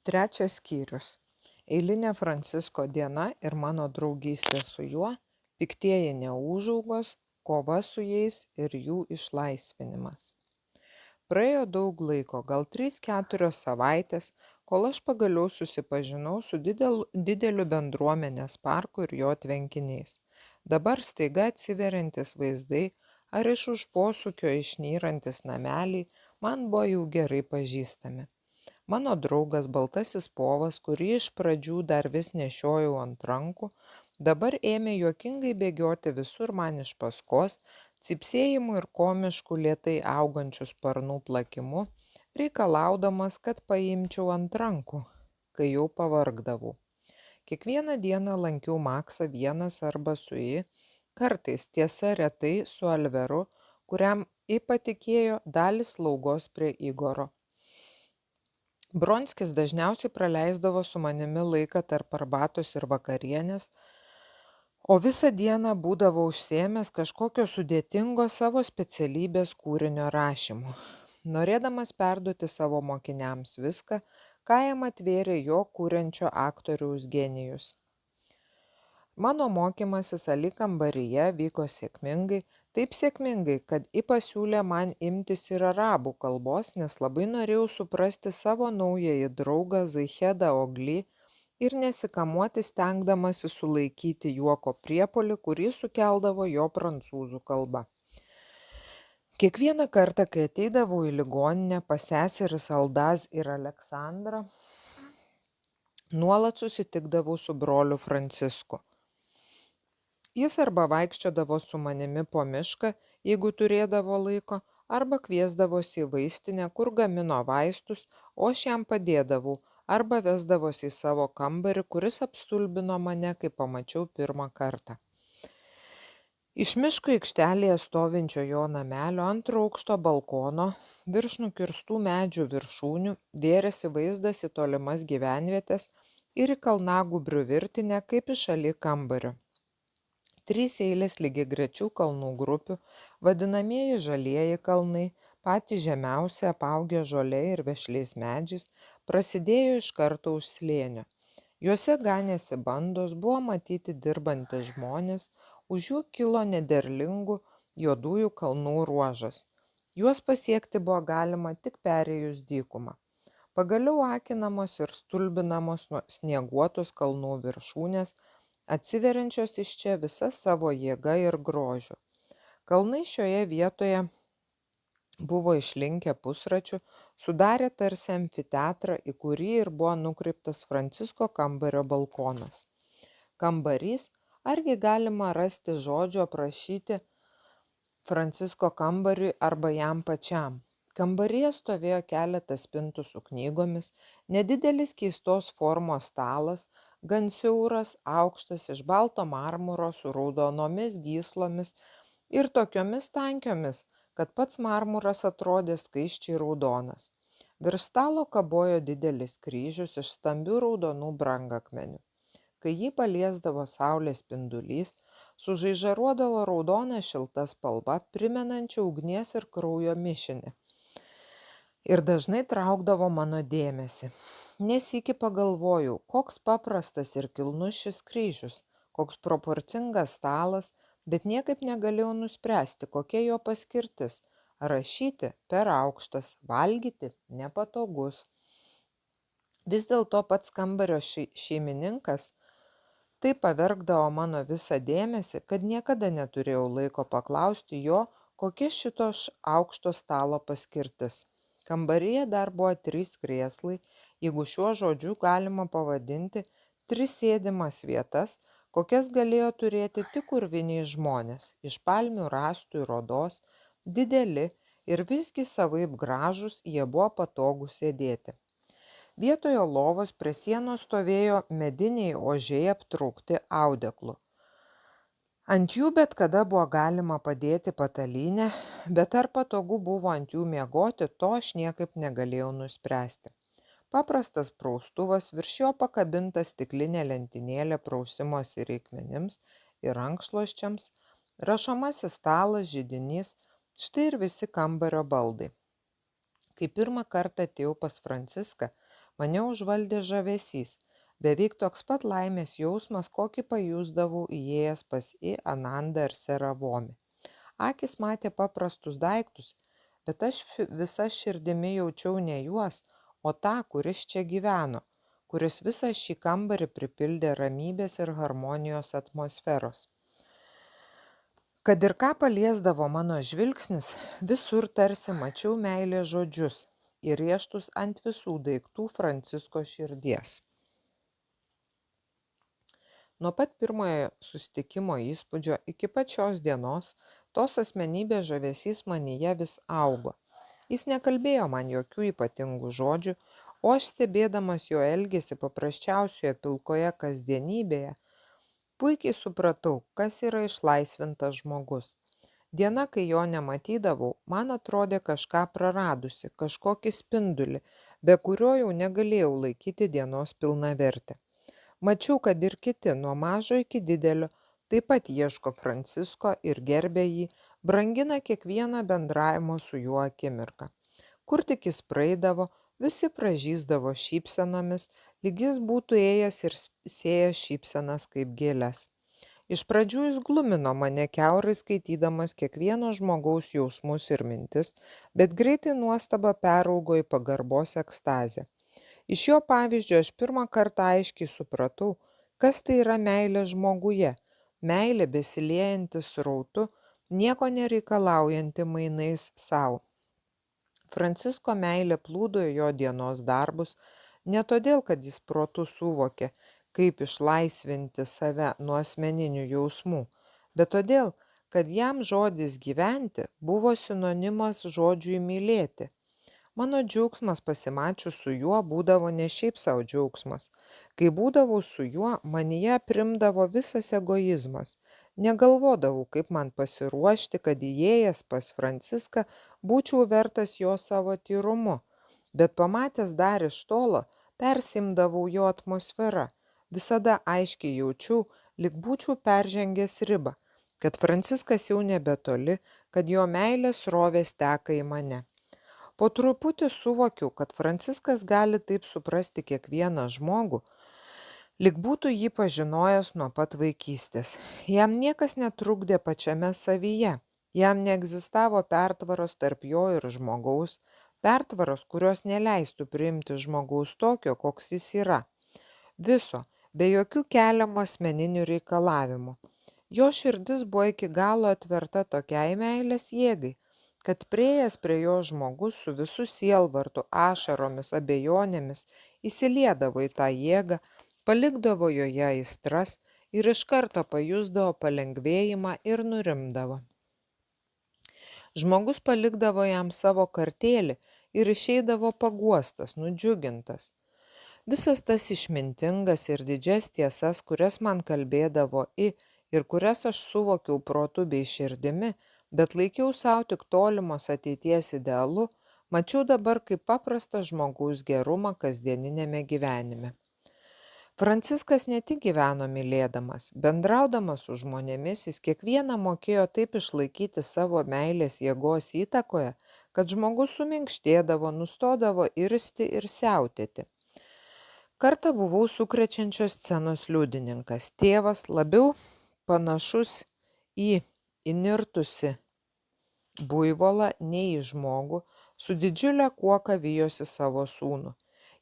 Trečias skyrius. Eilinė Francisko diena ir mano draugystė su juo, piktieji neūžaugos, kova su jais ir jų išlaisvinimas. Praėjo daug laiko, gal 3-4 savaitės, kol aš pagaliau susipažinau su dideliu bendruomenės parku ir jo tvenkiniais. Dabar staiga atsiveriantis vaizdai ar iš už posūkio išnyrantis nameliai man buvo jau gerai pažįstami. Mano draugas Baltasis povas, kurį iš pradžių dar vis nešiojau ant rankų, dabar ėmė juokingai bėgioti visur man iš paskos, cypsėjimu ir komišku lėtai augančiu sparnų plakimu, reikalaudamas, kad paimčiau ant rankų, kai jau pavargdavau. Kiekvieną dieną lankiau Maksą vienas arba su jį, kartais tiesa retai su Alveru, kuriam patikėjo dalį slaugos prie Igoro. Bronskis dažniausiai praleisdavo su manimi laiką tarp arbatos ir vakarienės, o visą dieną būdavo užsiėmęs kažkokio sudėtingo savo specialybės kūrinio rašymu, norėdamas perduoti savo mokiniams viską, ką jam atvėrė jo kuriančio aktoriaus genijus. Mano mokymasis Ali kambaryje vyko sėkmingai, taip sėkmingai, kad pasiūlė man imtis ir arabų kalbos, nes labai norėjau suprasti savo naująjį draugą Zaichedą Ogli ir nesikamuoti stengdamasi sulaikyti juoko priepuolį, kurį sukeldavo jo prancūzų kalba. Kiekvieną kartą, kai ateidavau į ligoninę pas seseris Aldaz ir Aleksandrą, nuolat susitikdavau su broliu Francisku. Jis arba vaikščiodavo su manimi po mišką, jeigu turėdavo laiko, arba kviesdavosi į vaistinę, kur gamino vaistus, o aš jam padėdavau, arba vesdavosi į savo kambarį, kuris apstulbino mane, kai pamačiau pirmą kartą. Iš miško aikštelėje stovinčio jo namelio antro aukšto balkono virš nukirstų medžių viršūnių vėrėsi vaizdas į tolimas gyvenvietės ir į kalnagūbrių virtinę kaip iš Ali kambario. 3 eilės lygiagrečių kalnų grupių, vadinamieji žalieji kalnai, patys žemiausi apaugę žole ir vešliais medžiais, prasidėjo iš karto už slėnio. Juose ganėsi bandos, buvo matyti dirbantys žmonės, už jų kilo nederlingų juodųjų kalnų ruožas. Juos pasiekti buvo galima tik perėjus dykumą. Pagaliau akinamos ir stulbinamos snieguotos kalnų viršūnės, atsiveriančios iš čia visa savo jėga ir grožiu. Kalnai šioje vietoje buvo išlinkę pusračiu, sudarė tarsi amfiteatrą, į kurį ir buvo nukreiptas Francisko kambario balkonas. Kambarys, argi galima rasti žodžio aprašyti Francisko kambariui arba jam pačiam. Kambaryje stovėjo keletas spintų su knygomis, nedidelis keistos formos stalas, gan siauras, aukštas, iš balto marmuro su raudonomis gyslomis ir tokiomis tankiomis, kad pats marmuras atrodė skaisčiai raudonas. Virš stalo kabojo didelis kryžius iš stambių raudonų brangakmenių. Kai jį paliesdavo saulės spindulys, sužaižaruodavo raudona šilta spalva, primenančia ugnies ir kraujo mišinį. Ir dažnai traukdavo mano dėmesį. Nesykį pagalvojau, koks paprastas ir kilnus šis kryžius, koks proporcingas stalas, bet niekaip negalėjau nuspręsti, kokia jo paskirtis - rašyti per aukštas, valgyti nepatogus. Vis dėlto pats kambario šeimininkas taip pavergdavo mano visą dėmesį, kad niekada neturėjau laiko paklausti jo, kokia šito aukšto stalo paskirtis. Kambaryje dar buvo 3 krėslai, jeigu šiuo žodžiu galima pavadinti 3 sėdimas vietas, kokias galėjo turėti tik urviniai žmonės, iš palmių rąstų ir odos, dideli ir visgi savaip gražūs, jie buvo patogūs sėdėti. Vietoje lovos prie sienos stovėjo mediniai ožiai aptraukti audeklu. Ant jų bet kada buvo galima padėti patalynę, bet ar patogu buvo ant jų miegoti, to aš niekaip negalėjau nuspręsti. Paprastas praustuvas, virš jo pakabinta stiklinė lentynėlė prausimosi reikmenims ir rankšluosčiams, rašomasis stalas, židinys, štai ir visi kambario baldai. Kai pirmą kartą atėjau pas Franciską, Mane užvaldė žavesys, beveik toks pat laimės jausmas, kokį pajusdavau įėjęs pas į Anandą ir Seravomį. Akis matė paprastus daiktus, bet aš visa širdimi jaučiau ne juos, o tą, kuris čia gyveno, kuris visą šį kambarį pripildė ramybės ir harmonijos atmosferos. Kad ir ką paliesdavo mano žvilgsnis, visur tarsi mačiau meilės žodžius įrėžtus ant visų daiktų Francisko širdies. Nuo pat pirmojo susitikimo įspūdžio iki pat šios dienos tos asmenybės žavesys manyje vis augo. Jis nekalbėjo man jokių ypatingų žodžių, o aš stebėdamas jo elgesį paprasčiausioje pilkoje kasdienybėje, puikiai supratau, kas yra išlaisvintas žmogus. Diena, kai jo nematydavau, man atrodė kažką praradusi, kažkokį spindulį, be kurio jau negalėjau laikyti dienos pilnavertę. Mačiau, kad ir kiti, nuo mažo iki didelio, taip pat ieško Francisko ir gerbė jį, brangina kiekvieną bendravimo su juo akimirką. Kur tik jis praeidavo, visi pražysdavo šypsenomis, lyg jis būtų ėjęs ir sėjęs šypsenas kaip gėles. Iš pradžių jis glumino mane kiaurai skaitydamas kiekvieno žmogaus jausmus ir mintis, bet greitai nuostaba peraugo į pagarbos ekstazę. Iš jo pavyzdžio aš pirmą kartą aiškiai supratau, kas tai yra meilė žmoguje, meilė besiliejanti srautu, nieko nereikalaujanti mainais savo. Francisko meilė plūdo į jo dienos darbus, ne todėl, kad jis protu suvokė, kaip išlaisvinti save nuo asmeninių jausmų, bet todėl, kad jam žodis gyventi buvo sinonimas žodžiui mylėti. Mano džiaugsmas pasimačius su juo būdavo ne šiaip savo džiaugsmas. Kai būdavau su juo, manyje primdavo visas egoizmas. Negalvodavau, kaip man pasiruošti, kad įėjęs pas Franciską būčiau vertas jo savo tyrumu, bet pamatęs dar iš tolo, persimdavau jo atmosferą. Visada aiškiai jaučiau, lyg būčiau peržengęs ribą, kad Franciskas jau nebetoli, kad jo meilės srovės teka į mane. Po truputį suvokiau, kad Franciskas gali taip suprasti kiekvieną žmogų, lyg būtų jį pažinojęs nuo pat vaikystės. Jam niekas netrukdė pačiame savyje, jam neegzistavo pertvaros tarp jo ir žmogaus, pertvaros, kurios neleistų priimti žmogaus tokio, koks jis yra. Viso, be jokių keliamų asmeninių reikalavimų. Jo širdis buvo iki galo atverta tokiai meilės jėgai, kad priėjęs prie jo žmogus su visu sielvartu, ašaromis, abejonėmis įsiliedavo į tą jėgą, palikdavo joje aistras ir iš karto pajusdavo palengvėjimą ir nurimdavo. Žmogus palikdavo jam savo kartėlį ir išeidavo paguostas, nudžiugintas. Visas tas išmintingas ir didžias tiesas, kurias man kalbėdavo ir kurias aš suvokiau protu bei širdimi, bet laikiau savo tik tolimos ateities idealu, mačiau dabar kaip paprastą žmogaus gerumą kasdieninėme gyvenime. Franciskas ne tik gyveno mylėdamas, bendraudamas su žmonėmis, jis kiekvieną mokėjo taip išlaikyti savo meilės jėgos įtakoje, kad žmogus suminkštėdavo, nustodavo irsti ir siautėti. Kartą buvau sukrečiančios scenos liudininkas. Tėvas, labiau panašus į įnirtusi buivolą nei į žmogų, su didžiulė kuoka vijosi savo sūnų.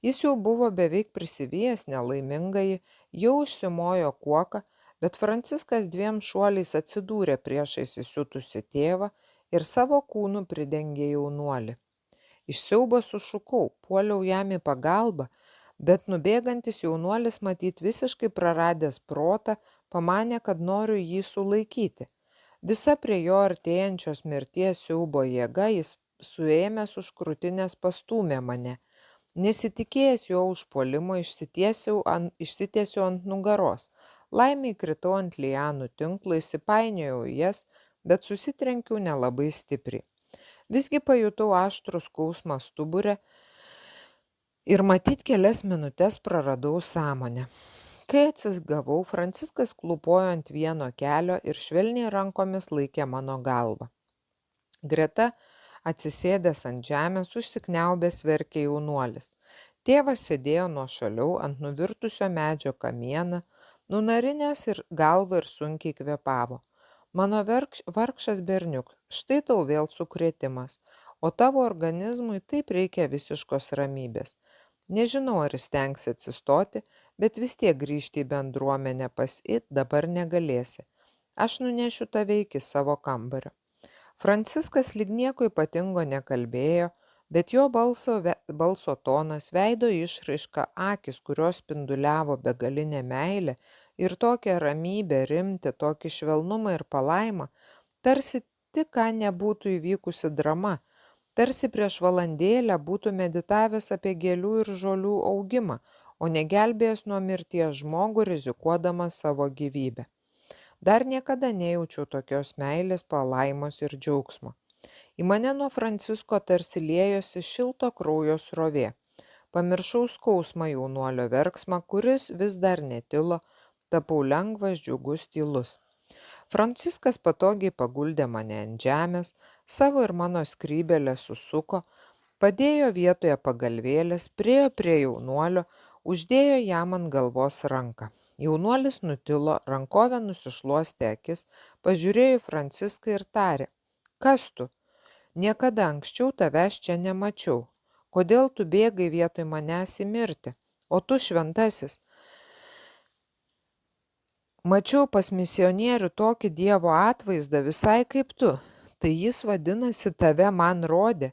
Jis jau buvo beveik prisivijęs nelaimingąjį, jau užsimojo kuoką, bet Franciskas 2 šuoliais atsidūrė priešais įsiutusi tėvą ir savo kūnu pridengė jaunuolį. Iš siaubo sušukau, puoliau jam į pagalbą, bet nubėgantis jaunuolis matyt visiškai praradęs protą, pamanė, kad noriu jį sulaikyti. Visa prie jo artėjančios mirties siaubo jėga jis suėmęs už krūtinės pastūmė mane. Nesitikėjęs jo užpuolimo išsitiesiau ant nugaros. Laimiai kritau ant lianų tinklo, įsipainiojau į jas, bet susitrenkiau nelabai stipriai. Visgi pajutau aštrų skausmą stubure ir matyt kelias minutes praradau sąmonę. Kai atsigavau, Franciskas klūpojo ant vieno kelio ir švelniai rankomis laikė mano galvą. Greta, atsisėdęs ant žemės, užsikniaubęs verkė jaunuolis. Tėvas sėdėjo nuošaliau ant nuvirtusio medžio kamieno, nunarinęs ir galvą ir sunkiai kvėpavo. Mano vargšas berniuk, štai tau vėl sukrėtimas, o tavo organizmui taip reikia visiškos ramybės. Nežinau, ar jis stengsi atsistoti, bet vis tiek grįžti į bendruomenę pas it dabar negalėsi. Aš nunešiu tave iki savo kambario. Franciskas lyg nieko ypatingo nekalbėjo, bet jo balso tonas, veido išraiška, akys, kurios spinduliavo begalinę meilę ir tokią ramybę, rimtį, tokį švelnumą ir palaimą, tarsi tik ką nebūtų įvykusi drama, tarsi prieš valandėlę būtų meditavęs apie gėlių ir žolių augimą, o negelbėjęs nuo mirties žmogų, rizikuodamas savo gyvybę. Dar niekada nejaučiau tokios meilės, palaimos ir džiaugsmo. Į mane nuo Francisko tarsi liejosi šilto kraujo srovė. Pamiršau skausmą jaunuolio verksmą, kuris vis dar netilo, tapau lengvas, džiugus, tylus. Franciskas patogiai paguldė mane ant žemės, savo ir mano skrybelę susuko, padėjo vietoje pagalvėlės, priėjo prie jaunuolio, uždėjo jam ant galvos ranką. Jaunuolis nutilo, rankovę nusišluostė akis, pažiūrėjo į Franciską ir tarė: Kas tu? Niekada anksčiau tavęs čia nemačiau. Kodėl tu bėgai vietoj manęs į mirtį? O tu šventasis. Mačiau pas misionierių tokį Dievo atvaizdą visai kaip tu. Tai jis vadinasi tave man rodė.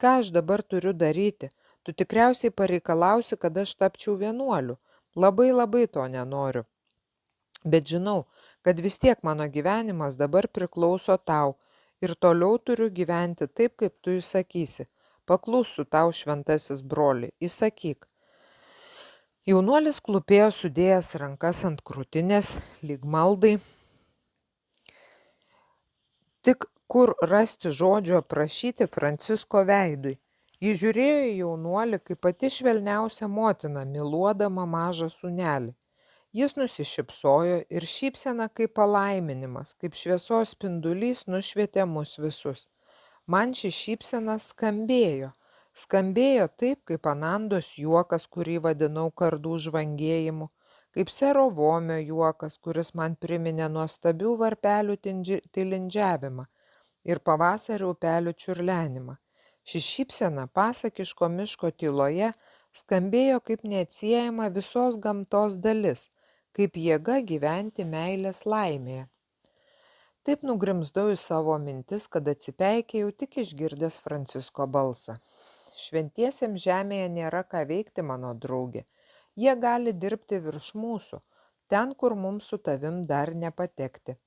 Ką aš dabar turiu daryti? Tu tikriausiai pareikalausi, kad aš tapčiau vienuoliu. Labai to nenoriu. Bet žinau, kad vis tiek mano gyvenimas dabar priklauso tau ir toliau turiu gyventi taip, kaip tu įsakysi. Paklūsiu tau, šventasis broli, įsakyk. Jaunuolis klūpėjo sudėjęs rankas ant krūtinės, lyg maldai. Tik kur rasti žodžio aprašyti Francisko veidui. Ji žiūrėjo į jaunuolį kaip pati švelniausia motina, myluodama mažą sūnelį. Jis nusišypsojo ir šypsena kaip palaiminimas, kaip šviesos spindulys nušvietė mus visus. Man ši šypsena skambėjo. Skambėjo taip, kaip Anandos juokas, kurį vadinau kardų žvangėjimu, kaip sero Vomio juokas, kuris man priminė nuostabių varpelių tilindžiavimą ir pavasario upelių čiurlenimą. Ši šypsena pasakiško miško tyloje skambėjo kaip neatsiejama visos gamtos dalis, kaip jėga gyventi meilės laimėje. Taip nugrimzdau į savo mintis, kad atsipeikėjau tik išgirdęs Francisko balsą. Šventiesiems žemėje nėra ką veikti, mano draugė. Jie gali dirbti virš mūsų, ten, kur mums su tavim dar nepatekti.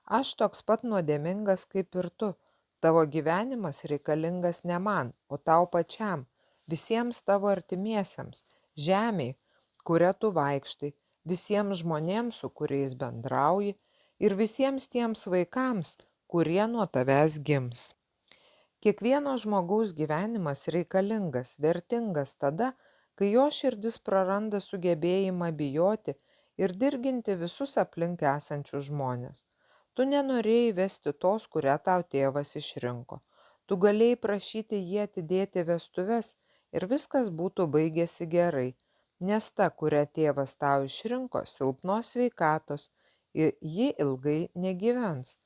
Aš toks pat nuodėmingas kaip ir tu. Tavo gyvenimas reikalingas ne man, o tau pačiam, visiems tavo artimiesiems, žemei, kuria tu vaikštai, visiems žmonėms, su kuriais bendrauji, ir visiems tiems vaikams, kurie nuo tavęs gims. Kiekvieno žmogaus gyvenimas reikalingas, vertingas tada, kai jo širdis praranda sugebėjimą bijoti ir dirginti visus aplink esančius žmones. Tu nenorėjai vesti tos, kurią tau tėvas išrinko. Tu galėjai prašyti jį atidėti vestuves ir viskas būtų baigėsi gerai, nes ta, kurią tėvas tau išrinko, silpnos sveikatos ir ji ilgai negyvens.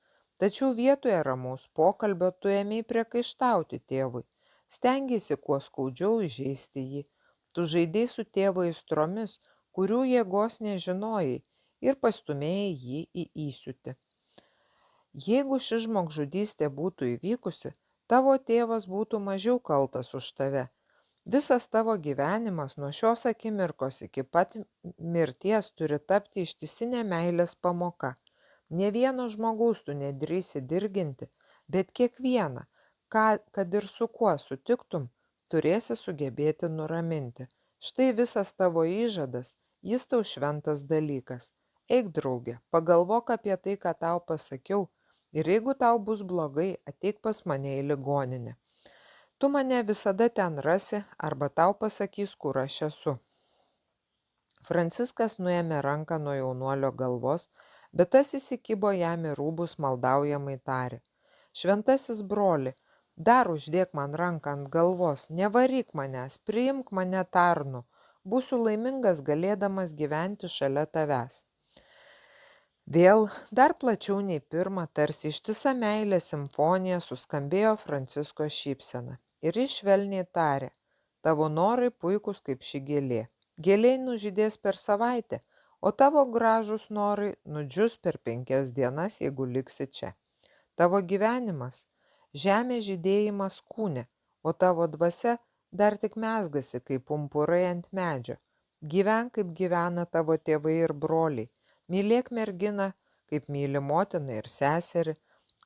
Tačiau vietoje ramaus pokalbio tu ėmei priekaištauti tėvui, stengėsi kuo skaudžiau įžeisti jį. Tu žaidei su tėvo aistromis, kurių jėgos nežinojai, ir pastumėjai jį į įsiūtį. Jeigu ši žmogžudystė būtų įvykusi, tavo tėvas būtų mažiau kaltas už tave. Visas tavo gyvenimas nuo šios akimirkos iki pat mirties turi tapti ištisinė meilės pamoka. Ne vieno žmogaus tu nedrįsi dirginti, bet kiekvieną, kad ir su kuo sutiktum, turėsi sugebėti nuraminti. Štai visas tavo įžadas, jis tau šventas dalykas. Eik, draugė, pagalvok apie tai, ką tau pasakiau, ir jeigu tau bus blogai, ateik pas mane į ligoninę. Tu mane visada ten rasi arba tau pasakys, kur aš esu. Franciskas nuėmė ranką nuo jaunuolio galvos, bet tas įsikibo jam į rūbus, maldaujamai tarė: Šventasis broli, Dar uždėk man ranką ant galvos, nevaryk manęs, priimk mane tarnu, būsiu laimingas galėdamas gyventi šalia tavęs. Vėl dar plačiau nei pirmą, tarsi ištisa meilės simfonija suskambėjo Francisko šypsena. Ir jis švelniai tarė, tavo norai puikūs kaip ši gėlė. Gėlė nužydės per savaitę, o tavo gražūs norai nudžius per 5 dienas, jeigu liksi čia. Tavo gyvenimas - žemės žydėjimas kūne, o tavo dvasia dar tik mezgasi kaip pumpurai ant medžio. Gyvenk kaip gyvena tavo tėvai ir broliai. Mylėk merginą, kaip myli motina ir seserį.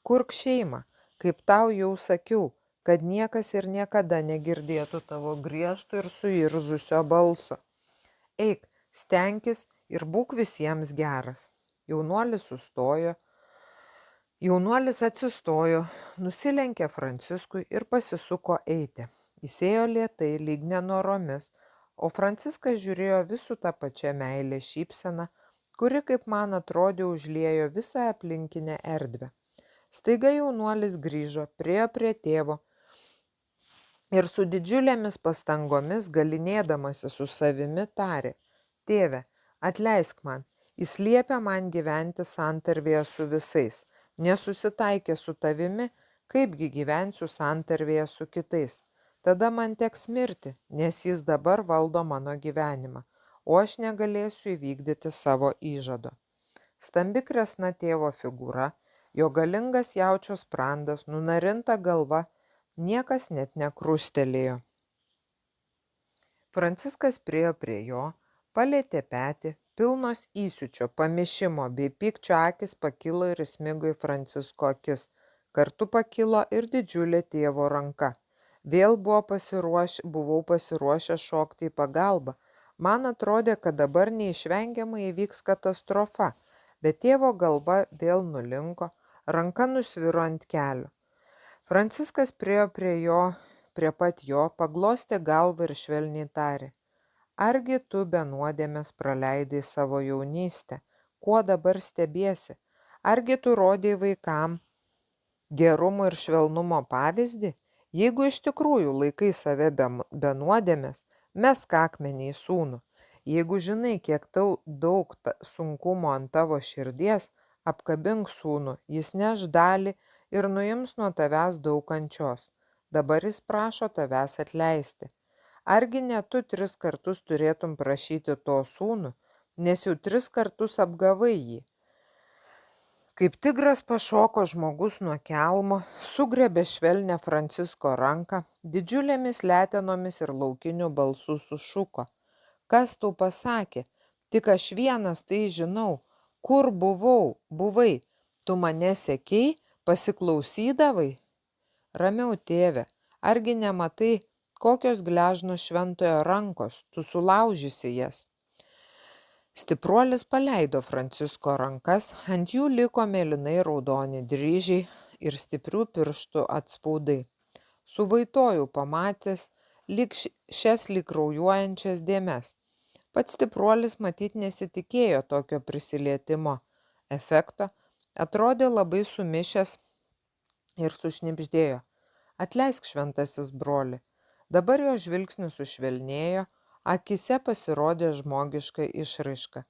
Kurk šeimą, kaip tau jau sakiau, kad niekas ir niekada negirdėtų tavo griežto ir suirzusio balso. Eik, stenkis ir būk visiems geras. Jaunuolis atsistojo, nusilenkė Franciskui ir pasisuko eiti. Jis ėjo lėtai, lyg nenoromis, o Franciskas žiūrėjo visų tą pačią meilę šypseną, kuri, kaip man atrodė, užliejo visą aplinkinę erdvę. Staiga jaunuolis grįžo, priėjo prie tėvo ir su didžiulėmis pastangomis, galinėdamasi su savimi, tarė, tėve, atleisk man, jis liepia man gyventi santarvėje su visais, nesusitaikė su tavimi, kaipgi gyvensiu santarvėje su kitais. Tada man teks mirti, nes jis dabar valdo mano gyvenimą, o aš negalėsiu įvykdyti savo įžado. Stambi kresna tėvo figūra, jo galingas jaučio sprandas, nunarinta galva, niekas net nekrustelėjo. Franciskas priėjo prie jo, palietė petį, pilnos įsiūčio, pamišimo bei pykčio akis pakilo ir įsmigo į Francisko akis. Kartu pakilo ir didžiulė tėvo ranka. Vėl buvau pasiruošęs šokti į pagalbą. Man atrodė, kad dabar neišvengiamai įvyks katastrofa, bet tėvo galva vėl nulinko, ranka nusviro ant kelio. Franciskas priėjo prie pat jo, paglostė galvą ir švelniai tarė, argi tu be nuodėmės praleidai savo jaunystę, kuo dabar stebiesi, argi tu rodei vaikam gerumo ir švelnumo pavyzdį, jeigu iš tikrųjų laikai save be nuodėmės, mesk akmenį į sūnų. Jeigu žinai, kiek daug sunkumo ant tavo širdies, apkabink sūnų, jis neš dalį ir nuims nuo tavęs daug kančios. Dabar jis prašo tavęs atleisti. Argi ne tu 3 kartus turėtum prašyti to sūnų, nes jau 3 kartus apgavai jį. Kaip tigras pašoko žmogus nuo kelmo, sugriebė švelnią Francisko ranką, didžiulėmis letenomis ir laukiniu balsu sušuko. Kas tau pasakė? Tik aš vienas tai žinau. Kur buvai? Tu mane sekei, pasiklausydavai? Ramiau, tėve, argi nematai, kokios gležnos šventojo rankos, tu sulaužysi jas. Stipruolis paleido Francisko rankas, ant jų liko mėlynai raudoni dryžiai ir stiprių pirštų atspaudai. Suvaitojau pamatęs šias lyg kraujuojančias dėmes. Pats stipruolis matyt nesitikėjo tokio prisilietimo efekto, atrodė labai sumišęs ir sušnibždėjo. Atleisk, šventasis broli. Dabar jo žvilgsnis sušvelnėjo, akise pasirodė žmogiška išraiška.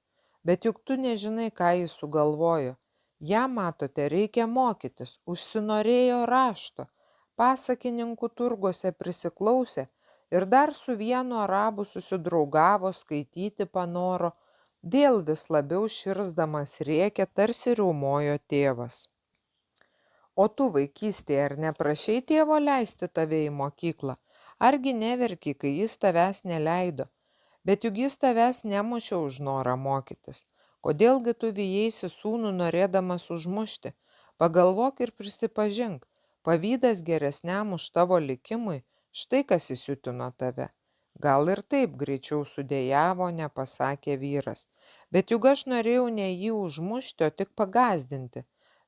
Bet juk tu nežinai, ką jis sugalvojo. Ją, matote, reikia mokytis, užsinorėjo rašto, pasakininkų turguose prisiklausė ir dar su vienu arabu susidraugavo, skaityti panoro, vėl vis labiau širsdamas rėkė, tarsi riaumojo tėvas. O tu vaikystėje ar neprašei tėvo leisti tave į mokyklą? Argi neverki, kai jis tavęs neleido? Bet juk jis tavęs nemušė už norą mokytis. Kodėlgi tu vijeisi sūnų norėdamas užmušti? Pagalvok ir prisipažink. Pavydas geresniam už tavo likimui, štai kas įsiutino tave. Gal ir taip greičiau sudėjavo, nepasakė vyras. Bet juk aš norėjau ne jį užmušti, o tik pagąsdinti.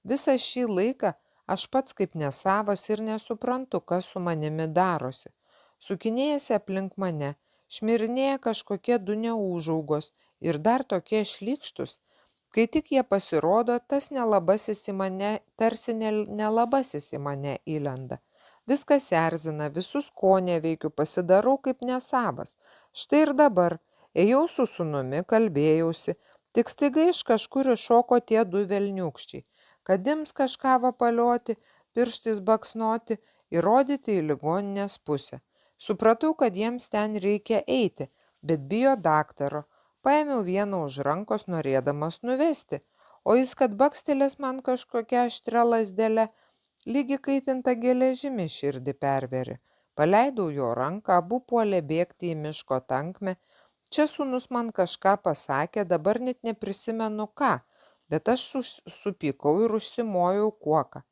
Visą šį laiką aš pats kaip nesavas ir nesuprantu, kas su manimi darosi. Sukinėjasi aplink mane, šmirinėja kažkokie 2 neūžaugos ir dar tokie šlykštus. Kai tik jie pasirodo, tas nelabasis į mane, tarsi nelabasis į mane įlenda. Viskas erzina, visus koneveikiu, pasidarau kaip nesavas. Štai ir dabar ėjau su sūnumi, kalbėjausi, tik staiga iš kažkur iššoko tie du velniūkščiai, kad ims kažką vapalioti, pirštais baksnoti ir rodyti į ligoninės pusę. Supratau, kad jiems ten reikia eiti, bet bijo daktaro. Paėmiau vieną už rankos, norėdamas nuvesti, o jis, kad bakstelės man kažkokia aštria lazdele, lygi kaitinta geležimi širdį perveri. Paleidau jo ranką, abu puolė bėgti į miško tankmę. Čia sūnus man kažką pasakė, dabar net neprisimenu ką, bet aš supykau ir užsimojau kuoką.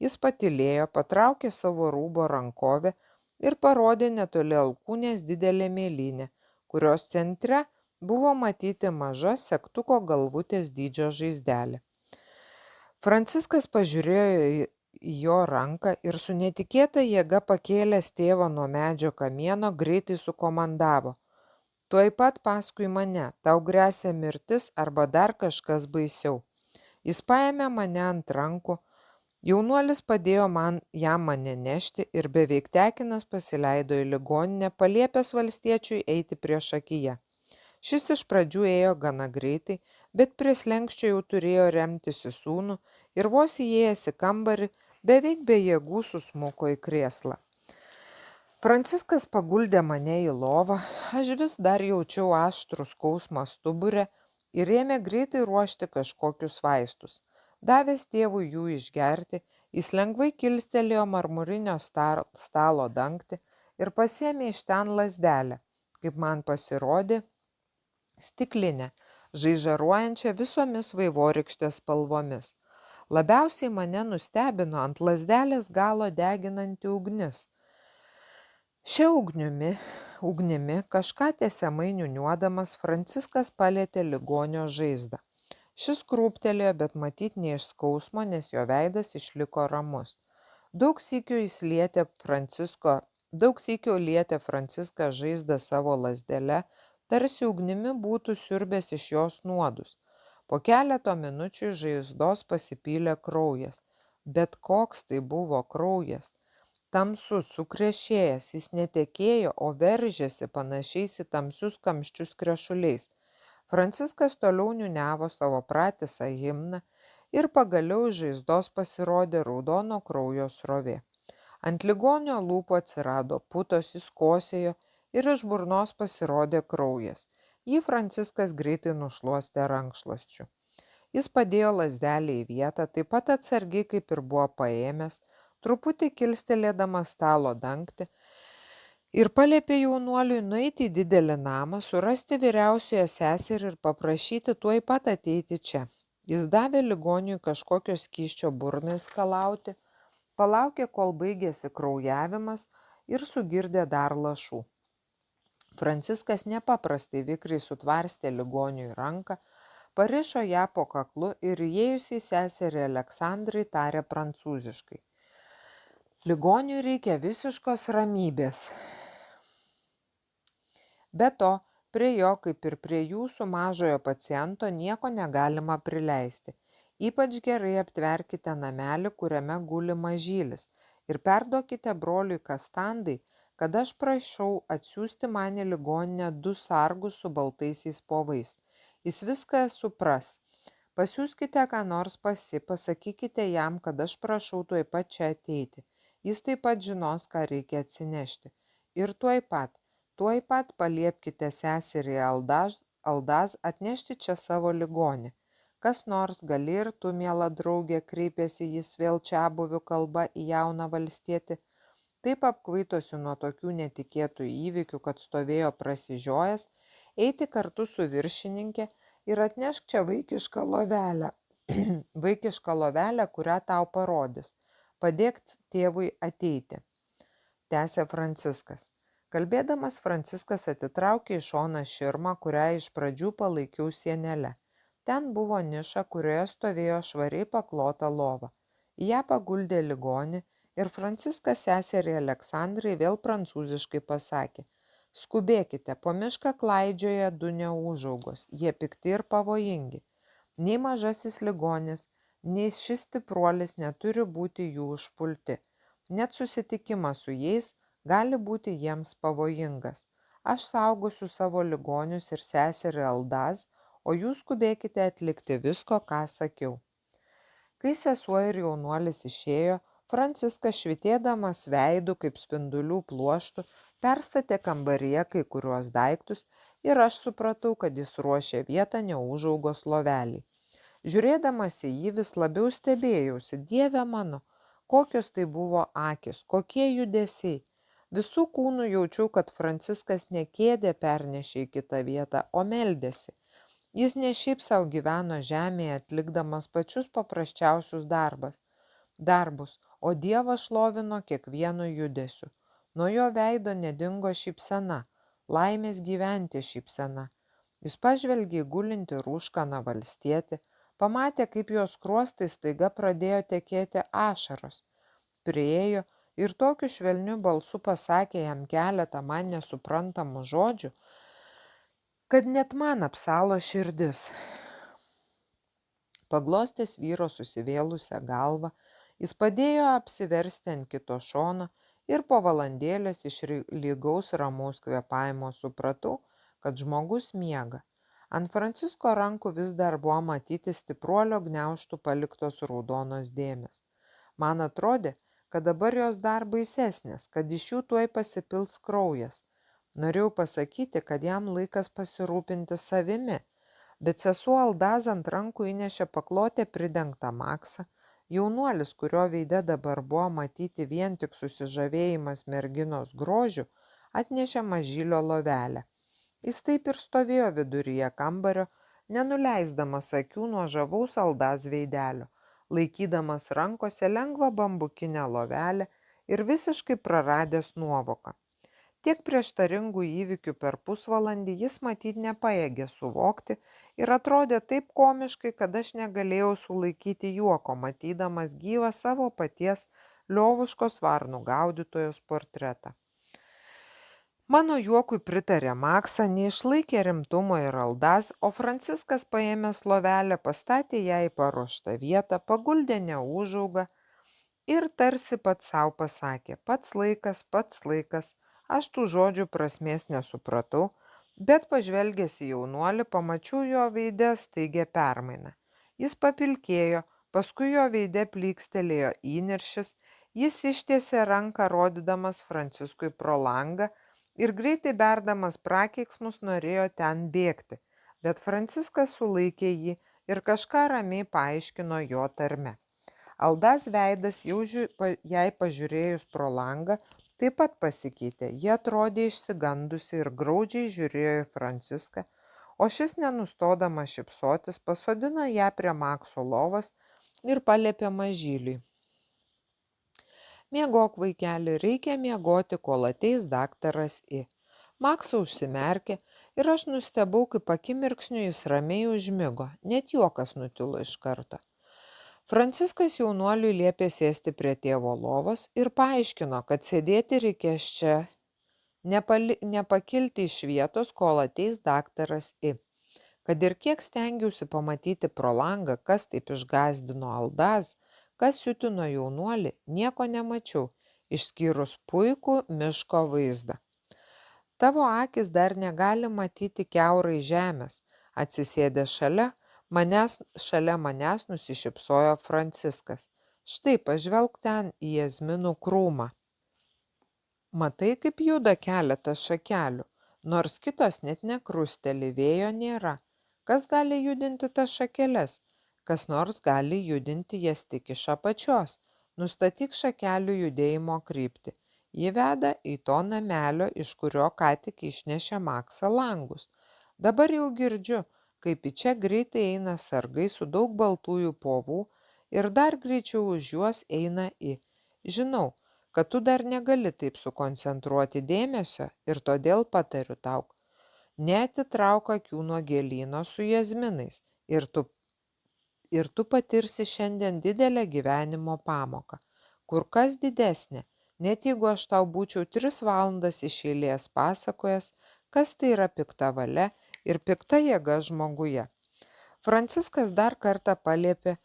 Jis patylėjo, patraukė savo rūbo rankovę ir parodė netoli alkūnės didelę mėlynę, kurios centre buvo matyti maža segtuko galvutės dydžio žaizdelė. Franciskas pažiūrėjo į jo ranką ir su netikėta jėga pakėlęs tėvą nuo medžio kamieno greitai sukomandavo: tuoj pat paskui mane, tau gresia mirtis arba dar kažkas baisiau. Jis paėmė mane ant rankų, jaunuolis padėjo jam mane nešti ir beveik tekinas pasileido į ligoninę, paliepęs valstiečiui eiti priešakyje. Šis iš pradžių ėjo gana greitai, bet prie slenksčio jau turėjo remtis į sūnų ir vos įėjęs į kambarį, beveik be jėgų susmuko į krėslą. Franciskas paguldė mane į lovą, aš vis dar jaučiau aštrų skausmą stubure ir ėmė greitai ruošti kažkokius vaistus. Davęs tėvui jų išgerti, jis lengvai kilstelėjo marmurinio stalo dangtį ir pasiėmė iš ten lazdelę, kaip man pasirodė, stiklinę, žaižaruojančią visomis vaivorykštės spalvomis. Labiausiai mane nustebino ant lazdelės galo deginanti ugnis. Šia ugnimi kažką tęsiamai niūniuodamas Franciskas palietė ligonio žaizdą. Šis krūptelėjo, bet matyt ne iš skausmo, nes jo veidas išliko ramus. Daug sykių lietė Franciską žaizdą savo lazdele, tarsi ugnimi būtų siurbęs iš jos nuodus. Po keleto minučių iš žaizdos pasipylė kraujas. Bet koks tai buvo kraujas? Tamsus, sukrešėjęs, jis netekėjo, o veržėsi panašiais į tamsius kamščius krešuliais. Franciskas toliau niūniavo savo pratisą himną ir pagaliau iš žaizdos pasirodė raudono kraujo srovė. Ant ligonio lūpų atsirado putos, jis kosėjo ir iš burnos pasirodė kraujas. Jį Franciskas greitai nušluostė rankšluosčiu. Jis padėjo lazdelę į vietą, taip pat atsargiai kaip ir buvo paėmęs, truputį kilstelėdamas stalo dangtį ir paliepė jaunuoliui nueiti į didelį namą, surasti vyriausiojo seserį ir paprašyti tuoj pat ateiti čia. Jis davė ligoniui kažkokio skysčio burnai skalauti, palaukė, kol baigėsi kraujavimas ir sugirdė dar lašų. Franciskas nepaprastai vikriai sutvarstė ligoniui ranką, parišo ją po kaklu ir įėjusiai seserį Aleksandrai tarė prancūziškai: ligoniui reikia visiškos ramybės. Be to, prie jo, kaip ir prie jūsų mažojo paciento, nieko negalima prileisti. Ypač gerai aptverkite namelį, kuriame guli mažylis, ir perduokite broliui Kastandai, kad aš prašau atsiųsti man į ligoninę 2 sargus su baltaisiais povais. Jis viską supras. Pasiųskite ką nors pasakykite jam, kad aš prašau tuoj pat čia ateiti. Jis taip pat žinos, ką reikia atsinešti. Ir tuoj pat paliepkite seserį Aldaz atnešti čia savo ligonį. Kas nors, gali ir tu, miela draugė, kreipėsi jis vėl čiabuvių kalba į jauną valstietį. Taip apkvaitosiu nuo tokių netikėtų įvykių, kad stovėjo prasižiojęs, eiti kartu su viršininkė ir atnešk čia vaikišką lovelę. Vaikišką lovelę, kurią tau parodys. Padėk tėvui ateiti, tęsė Franciskas. Kalbėdamas, Franciskas atitraukė į šoną širmą, kurią iš pradžių palaikiau sienele. Ten buvo niša, kurioje stovėjo švariai paklota lova. Į ją paguldė ligonį ir Franciskas seseriai Aleksandrai vėl prancūziškai pasakė: skubėkite, po mišką klaidžioja 2 neūžaugos, jie pikti ir pavojingi. Nei mažasis ligonis, nei šis stipruolis neturi būti jų užpulti. Net susitikimas su jais gali būti jiems pavojingas. Aš saugosiu savo ligonius ir seserį Aldaz, o jūs skubėkite atlikti visko, ką sakiau. Kai sesuo ir jaunuolis išėjo, Franciskas švytėdamas veidu kaip spindulių pluoštų perstatė kambaryje kai kuriuos daiktus ir aš supratau, kad jis ruošė vietą neužaugos lovelį. Žiūrėdamas į jį vis labiau stebėjausi, Dieve mano, kokios tai buvo akis, kokie judesiai. Visų kūnų jaučiau, kad Franciskas ne kėdę pernešė į kitą vietą, o meldėsi. Jis ne šiaip savo gyveno žemėje atlikdamas pačius paprasčiausius darbus, o Dievą šlovino kiekvienu judesiu. Nuo jo veido nedingo šypsena, laimės gyventi šypsena. Jis pažvelgė į gulintį rūškaną valstietį, pamatė, kaip jos skruostai staiga pradėjo tekėti ašaros. Priėjo ir tokiu švelniu balsu pasakė jam keletą man nesuprantamų žodžių, kad net man apsalo širdis. Paglostęs vyro susivėlusią galvą, jis padėjo apsiversti ant kito šono ir po valandėlės iš lygaus ramaus kvėpavimo supratau, kad žmogus miega. Ant Francisko rankų vis dar buvo matyti stipruolio gniaužtų paliktos raudonos dėmės. Man atrodė, kad dabar jos dar baisesnės, kad iš jų tuoj pasipils kraujas. Norėjau pasakyti, kad jam laikas pasirūpinti savimi, bet sesuo Aldaz ant rankų įnešė paklotę pridengtą maksą. Jaunuolis, kurio veide dabar buvo matyti vien tik susižavėjimas merginos grožiu, atnešė mažylio lovelę. Jis taip ir stovėjo viduryje kambario, nenuleisdamas akių nuo žavaus Aldaz veidelio, laikydamas rankose lengvą bambukinę lovelę ir visiškai praradęs nuovoką. Tiek prieštaringų įvykių per pusvalandį jis matyt nepajėgė suvokti ir atrodė taip komiškai, kad aš negalėjau sulaikyti juoko, matydamas gyvą savo paties liovuškos varnų gaudytojos portretą. Mano juokui pritarė Maksa, neišlaikė rimtumo ir Aldaz, o Franciskas paėmęs lovelę pastatė ją į paruoštą vietą, paguldė neužaugą ir tarsi pats savo pasakė, pats laikas. Aš tų žodžių prasmės nesupratau, bet pažvelgęs į jaunuolį, pamačiau jo veide staigę permainą. Jis papilkėjo, paskui jo veide plykstelėjo įniršis, jis ištiesė ranką rodydamas Franciskui pro langą ir greitai berdamas prakeiksmus norėjo ten bėgti, bet Franciskas sulaikė jį ir kažką ramiai paaiškino jo tarme. Aldaz veidas jau jai pažiūrėjus pro langą taip pat pasikeitė, ji atrodė išsigandusi ir graudžiai žiūrėjo į Franciską, o šis nenustodamas šypsotis pasodino ją prie Makso lovos ir paliepė mažyliui. Miegok, vaikeli, reikia miegoti, kol ateis daktaras I. Maksa užsimerkė ir aš nustebau, kaip akimirksniu jis ramiai užmigo, net juokas nutilo iš karto. Franciskas jaunuoliui liepė sėsti prie tėvo lovos ir paaiškino, kad sėdėti reikės čia, nepakilti iš vietos, kol ateis daktaras I. Kad ir kiek stengiausi pamatyti pro langą, kas taip išgąsdino Aldaz, kas siutino jaunuolį, nieko nemačiau, išskyrus puikų miško vaizdą. Tavo akis dar negali matyti kiaurai žemės, atsisėdė šalia manęs nusišypsojo Franciskas. Štai pažvelk ten į jazminų krūmą. Matai, kaip juda keletas šakelių, nors kitos net nekrusteli, vėjo nėra. Kas gali judinti tas šakeles? Kas nors gali judinti jas tik iš apačios. Nustatyk šakelių judėjimo kryptį. Ji veda į to namelio, iš kurio ką tik išnešė Maksa langus. Dabar jau girdžiu, kaip į čia greitai eina sargai su daug baltųjų povų ir dar greičiau už juos eina I. Žinau, kad tu dar negali taip sukoncentruoti dėmesio ir todėl patariu tau. Neatitrauk akių nuo gėlyno su jazminais ir tu patirsi šiandien didelę gyvenimo pamoką. Kur kas didesnė, net jeigu aš tau būčiau 3 valandas iš eilės pasakojęs, kas tai yra pikta valia ir pikta jėga žmoguje. Franciskas dar kartą paliepė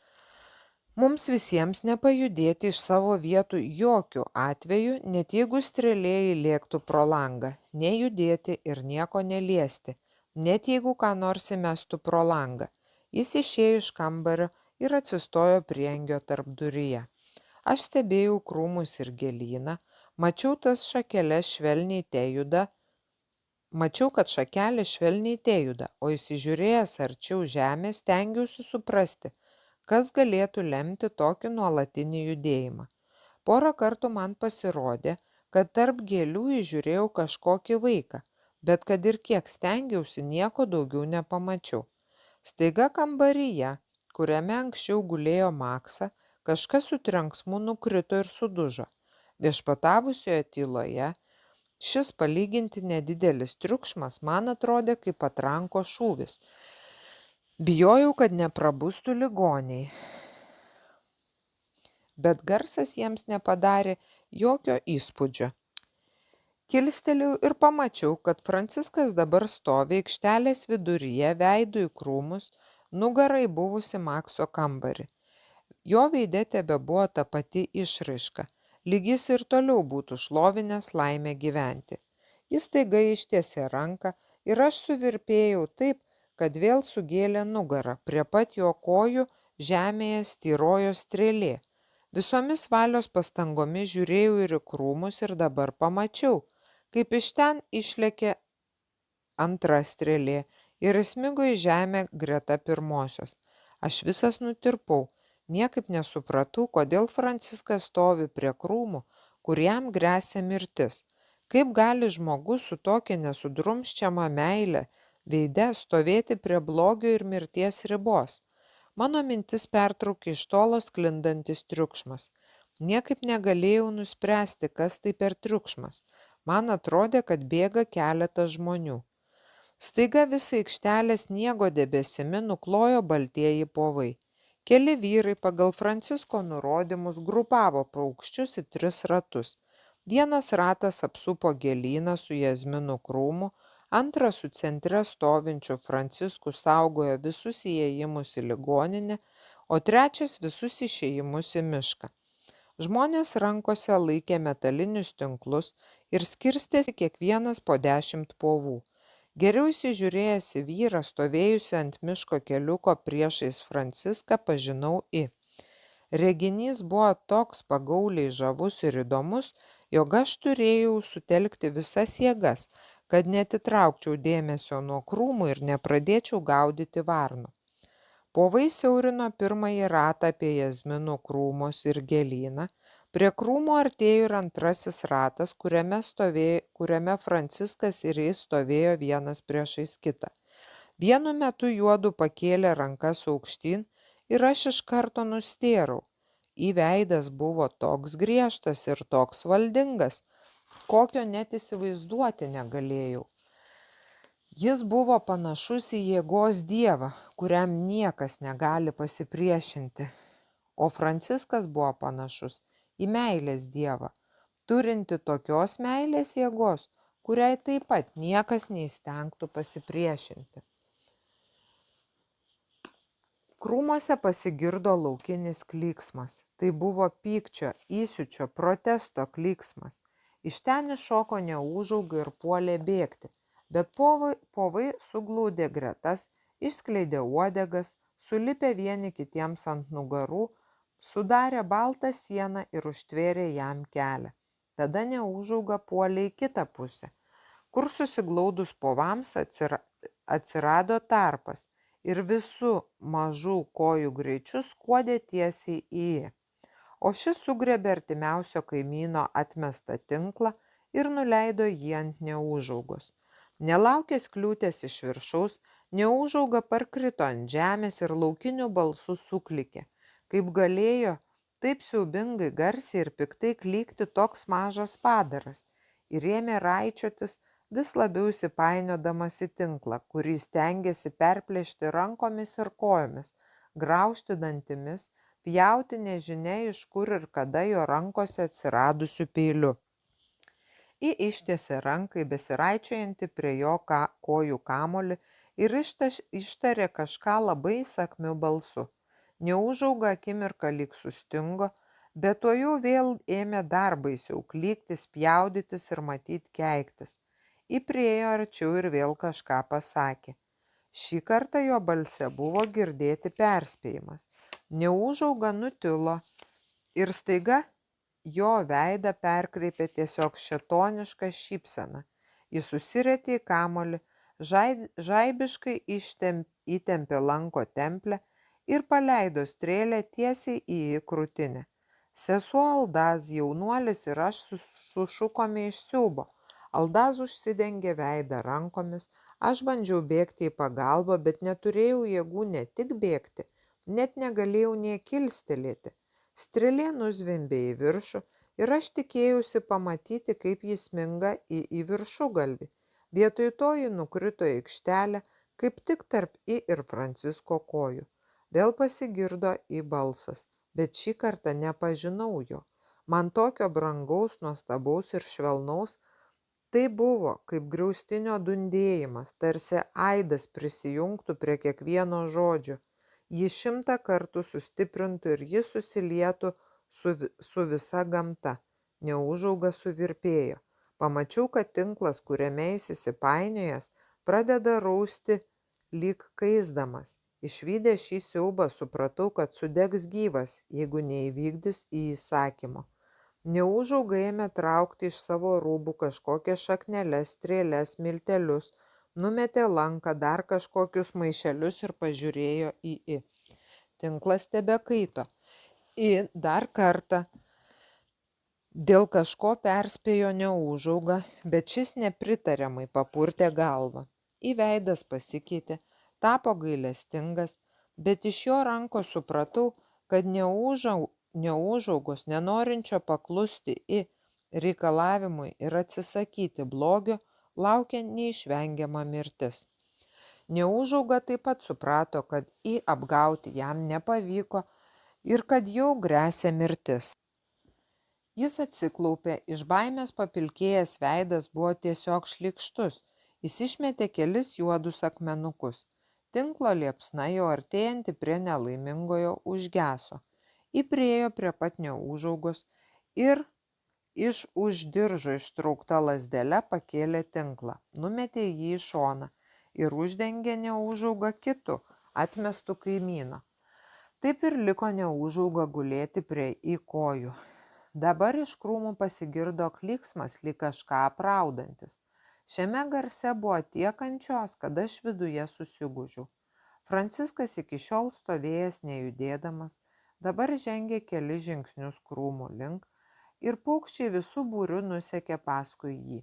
Mums visiems nepajudėti iš savo vietų jokių atvejų, net jeigu strėlė įlėktų pro langą, nejudėti ir nieko neliesti, net jeigu ką nors įmestų pro langą. Jis išėjo iš kambario ir atsistojo prieangio tarpduryje. Aš stebėjau krūmus ir gėlyną, mačiau, kad šakelė švelniai tejuda, o įsižiūrėjęs arčiau žemės stengiausi suprasti, kas galėtų lemti tokį nuolatinį judėjimą. Porą kartų man pasirodė, kad tarp gėlių įžiūrėjau kažkokį vaiką, bet kad ir kiek stengiausi, nieko daugiau nepamačiau. Staiga kambaryje, kuriame anksčiau gulėjo Maksa, kažkas su trenksmu nukrito ir sudužo. Viešpatavusioje tyloje šis palyginti nedidelis triukšmas man atrodė kaip patranko šūvis. Bijojau, kad neprabustų ligoniai, bet garsas jiems nepadarė jokio įspūdžio. Kilstelėjau ir pamačiau, kad Franciskas dabar stovi aikštelės viduryje veidu į krūmus, nugarai buvusi Makso kambarį. Jo veide tebebuvo ta pati išraiška, lyg jis ir toliau būtų šlovinęs laimę gyventi. Jis staiga ištiesė ranką ir aš suvirpėjau taip, kad vėl sugėlė nugarą, prie pat jo kojų žemėje styrojo strėlė. Visomis valios pastangomis žiūrėjau ir į krūmus ir dabar pamačiau, kaip iš ten išlėkė antra strėlė ir įsmigo į žemę greta pirmosios. Aš visas nutirpau, niekaip nesupratau, kodėl Franciskas stovi prie krūmų, kuriam gresia mirtis. Kaip gali žmogus su tokia nesudrumsčiama meile veide stovėti prie blogio ir mirties ribos? Mano mintis pertraukė iš tolo sklindantis triukšmas. Niekaip negalėjau nuspręsti, kas tai per triukšmas. Man atrodė, kad bėga keletas žmonių. Staiga visą aikštelę sniego debesimi nuklojo baltieji povai. Keli vyrai pagal Francisko nurodymus grupavo paukščius į 3 ratus. Vienas ratas apsupo gėlyną su jazminų krūmu, antras su centre stovinčiu Francisku saugojo visus įėjimus į ligoninę, o trečias visus išėjimus į mišką. Žmonės rankose laikė metalinius tinklus ir skirstėsi kiekvienas po 10 povų. Geriau įsižiūrėjęs į vyrą stovėjusi ant miško keliuko priešais Franciską pažinau Reginys buvo toks pagauliai žavus ir įdomus, jog aš turėjau sutelkti visas jėgas, kad netitraukčiau dėmesio nuo krūmų ir nepradėčiau gaudyti varnų. Povai siaurino pirmąjį ratą apie jazminų krūmus ir gėlyną. Prie krūmų artėjo ir antrasis ratas, kuriame Franciskas ir jis stovėjo vienas priešais kitą. Vienu metu juodu pakėlė rankas aukštyn ir aš iš karto nustėrau. Į veidas buvo toks griežtas ir toks valdingas, kokio net įsivaizduoti negalėjau. Jis buvo panašus į jėgos dievą, kuriam niekas negali pasipriešinti, o Franciskas buvo panašus į meilės dievą, turinti tokios meilės jėgos, kuriai taip pat niekas neįstengtų pasipriešinti. Krūmuose pasigirdo laukinis klyksmas. Tai buvo pykčio, įsiūčio, protesto klyksmas. Iš ten iššoko neūžauga ir puolė bėgti, bet povai suglaudė gretas, išskleidė uodegas, sulipę vieni kitiems ant nugarų, sudarė baltą sieną ir užtvėrė jam kelią. Tada neūžauga puolė į kitą pusę, kur susiglaudus povams atsirado tarpas ir visų mažų kojų greičiu skuodė tiesiai į jį. O šis sugriebė artimiausio kaimyno atmestą tinklą ir nuleido jį ant neūžaugos. Nelaukęs kliūties iš viršaus, neūžauga parkrito ant žemės ir laukiniu balsu suklykė. Kaip galėjo taip siaubingai garsiai ir piktai klykti toks mažas padaras, ir ėmė raičiotis, vis labiau įsipainiodamas į tinklą, kurį stengėsi perplėšti rankomis ir kojomis, graužti dantimis, pjauti nežinia iš kur ir kada jo rankose atsiradusiu peiliu. Ji ištiesė rankai besiraičiojantį prie jo kojų kamuolį ir ištarė kažką labai įsakmiu balsu. Neūžauga akimirką lyg sustingo, bet tuojau vėl ėmė dar baisiau klykti, spjaudytis ir matyt keiktis. Įpriejo arčiau ir vėl kažką pasakė. Šį kartą jo balse buvo girdėti perspėjimas. Neūžauga nutilo ir staiga jo veidą perkreipė tiesiog šėtoniška šypsena. Jis susirietė į kamuolį, žaibiškai įtempė lanko templę ir paleido strėlę tiesiai į krūtinę. Sesuo Aldaz, jaunuolis ir aš sušukome iš siaubo. Aldaz užsidengė veidą rankomis, aš bandžiau bėgti į pagalbą, bet neturėjau jėgų ne tik bėgti, net negalėjau nė kilstelėti. Strėlė nuzvimbė į viršų ir aš tikėjausi pamatyti, kaip jis sminga į viršugalvį. Vietoj to ji nukrito į aikštelę, kaip tik tarp ir Francisko kojų. Vėl pasigirdo balsas, bet šį kartą nepažinau jo. Man tokio brangaus, nuostabaus ir švelnaus, tai buvo kaip griaustinio dundėjimas, tarsi aidas prisijungtų prie kiekvieno žodžio. Jį 100 kartų sustiprintų ir jis susilietų su visa gamta. Neūžauga suvirpėjo. Pamačiau, kad tinklas, kuriame jis įsipainiojęs, pradeda rausti lyg kaisdamas. Išvydęs šį siaubą supratau, kad sudegs gyvas, jeigu neįvykdys įsakymo. Neūžauga ėmė traukti iš savo rūbų kažkokias šakneles, strėles, miltelius, numetė lanką, dar kažkokius maišelius ir pažiūrėjo į. Tinklas tebekaito. Dar kartą dėl kažko perspėjo Neūžaugą, bet šis nepritariamai papurtė galvą. Veidas pasikeitė, tapo gailestingas, bet iš jo rankos supratau, kad Neūžaugos, nenorinčio paklusti reikalavimui ir atsisakyti blogio, laukia neišvengiama mirtis. Neūžauga taip pat suprato, kad apgauti jam nepavyko ir kad jau gresia mirtis. Jis atsiklaupė, iš baimės papilkėjęs veidas buvo tiesiog šlykštus, jis išmetė kelis juodus akmenukus. Tinklo liepsna jau artėjanti prie nelaimingojo užgeso. Įpriejo prie pat Neūžaugos ir iš už diržo ištraukta lazdele pakėlė tinklą, numetė jį į šoną ir uždengė Neūžaugą kitu, atmestu kaimyno. Taip ir liko Neūžauga gulėti prie kojų. Dabar iš krūmų pasigirdo klyksmas lyg kažką apraudantis. Šiame garse buvo tiek kančios, kad aš viduje susigūžiau. Franciskas iki šiol stovėjęs nejudėdamas, dabar žengė kelis žingsnius krūmų link ir paukščiai visų būrių nusekė paskui jį.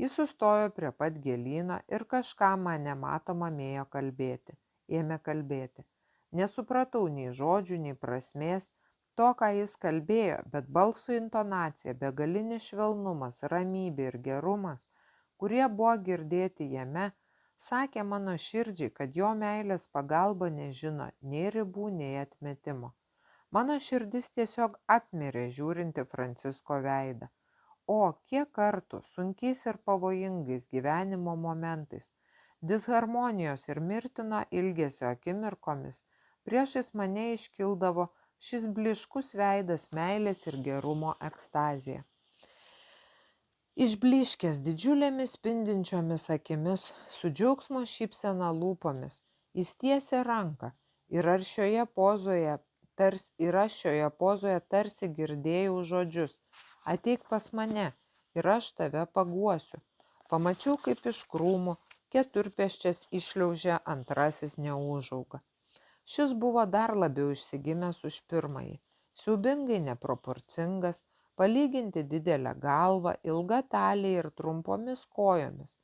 Jis sustojo prie pat gėlyno ir kažką man nematomą ėmė kalbėti. Nesupratau nei žodžių, nei prasmės to, ką jis kalbėjo, bet balso intonacija, begalinis švelnumas, ramybė ir gerumas, kurie buvo girdėti jame, sakė mano širdžiai, kad jo meilės pagalba nežino nei ribų, nei atmetimo. Mano širdis tiesiog apmirė žiūrinti Francisko veidą. O kiek kartų, sunkiais ir pavojingais gyvenimo momentais, disharmonijos ir mirtino ilgesio akimirkomis, priešais mane iškildavo šis blyškus veidas meilės ir gerumo ekstazija. Išblyškęs didžiulėmis spindinčiomis akimis, su džiaugsmo šypsena lūpomis, jis tiesė ranką ir aš šioje pozoje tarsi girdėjau žodžius: ateik pas mane ir aš tave paguosiu. Pamačiau, kaip iš krūmų keturpėsčias iššliaužė antrasis Neūžauga. Šis buvo dar labiau išsigimęs už pirmąjį, siaubingai neproporcingas, palyginti didelę galvą, ilga talija ir trumpomis kojomis.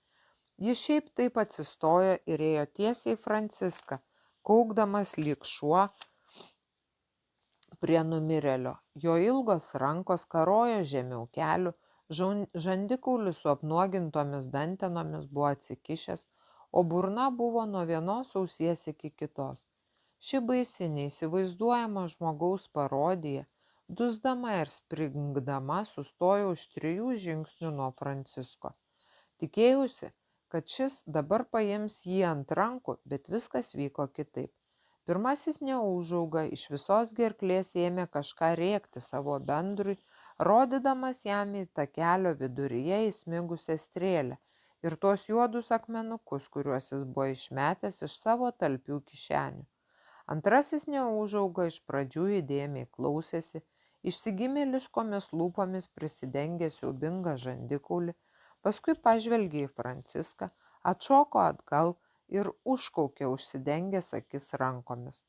Jis šiaip taip atsistojo ir ėjo tiesiai Franciską, kaukdamas lyg šuo prie numirėlio. Jo ilgos rankos karojo žemiau kelių, žandikaulis su apnuogintomis dantenomis buvo atsikišęs, o burna buvo nuo vienos ausies iki kitos. Ši baisi neįsivaizduojama žmogaus parodija, dusdama ir springdama, sustojo už 3 žingsnių nuo Francisko. Tikėjausi, kad šis dabar paims jį ant rankų, bet viskas vyko kitaip. Pirmasis neūžauga iš visos gerklės ėmė kažką rėkti savo bendrui, rodydamas jam į takelio viduryje įsmigusią strėlę ir tuos juodus akmenukus, kuriuos jis buvo išmetęs iš savo talpių kišenių. Antrasis neūžauga iš pradžių įdėmiai klausėsi, išsigimėliškomis lūpomis prisidengė siaubingą žandikaulį, paskui pažvelgė į Franciską, atšoko atgal ir užkaukė užsidengęs akis rankomis.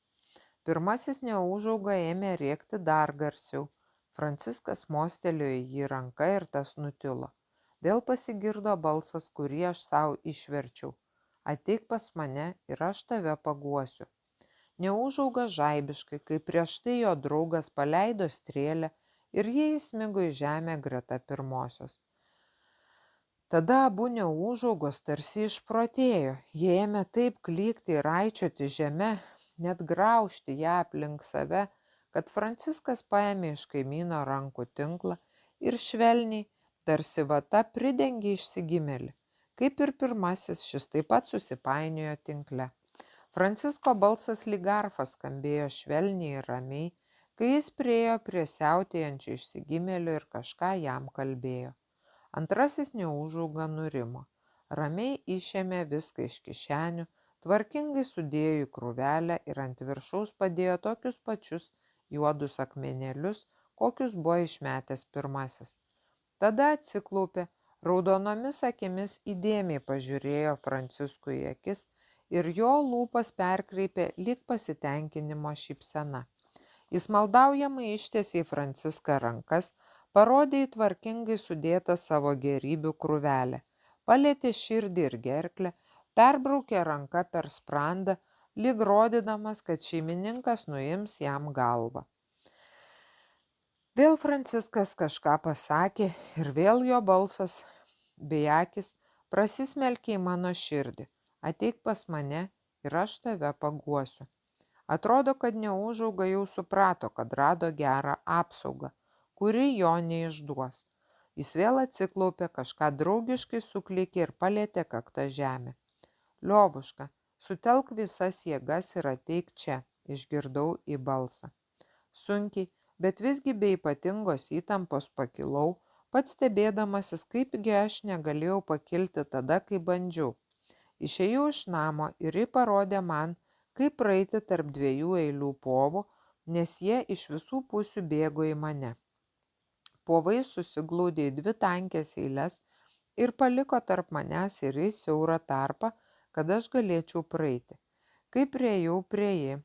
Pirmasis neūžauga ėmė rėkti dar garsiau. Franciskas mostelėjo į jį ranka ir tas nutilo. Vėl pasigirdo balsas, kurį aš savo išverčiau. Ateik pas mane ir aš tave paguosiu. Neūžauga žaibiškai, kai prieš tai jo draugas paleido strėlę ir jie įsmigo į žemę greta pirmosios. Tada abu neūžaugos tarsi išprotėjo, jie ėmė taip klykti ir raičioti žeme, net graužti ją aplink save, kad Franciskas paėmė iš kaimyno rankų tinklą ir švelniai, tarsi vata, pridengė išsigimėlį. Kaip ir pirmasis, šis taip pat susipainiojo tinkle. Francisko balsas lyg arfa skambėjo švelniai ir ramiai, kai jis priėjo prie siautėjančio išsigimėlio ir kažką jam kalbėjo. Antrasis neūžauga nurimo. Ramiai išėmė viską iš kišenių, tvarkingai sudėjo į krūvelę ir ant viršaus padėjo tokius pačius juodus akmenėlius, kokius buvo išmetęs pirmasis. Tada atsiklaupė, raudonomis akimis įdėmiai pažiūrėjo Franciskui į akis ir jo lūpas perkreipė lyg pasitenkinimo šypsena. Jis maldaujamai ištiesė į Franciską rankas, parodė į tvarkingai sudėtą savo gėrybių krūvelę, palietė širdį ir gerklę, perbraukė ranką per sprandą, lyg rodydamas, kad šeimininkas nuims jam galvą. Vėl Franciskas kažką pasakė ir vėl jo balsas bei akis prasismelkė į mano širdį. Ateik pas mane ir aš tave paguosiu. Atrodo, kad neūžauga jau suprato, kad rado gerą apsaugą, kuri jo neišduos. Jis vėl atsiklaupė, kažką draugiškai suklykė ir palėtė kaktą žemę. Liovuška, sutelk visas jėgas ir ateik čia, išgirdau į balsą. Sunkiai, bet visgi be ypatingos įtampos pakilau, pats stebėdamasis, kaipgi aš negalėjau pakilti tada, kai bandžiau. Išėjau iš namo ir ji parodė man, kaip praeiti tarp dviejų eilių povų, nes jie iš visų pusių bėgo į mane. Povai susiglaudė į dvi tankės eiles ir paliko tarp manęs ir į siaurą tarpą, kad aš galėčiau praeiti. Kai priėjau prie jį,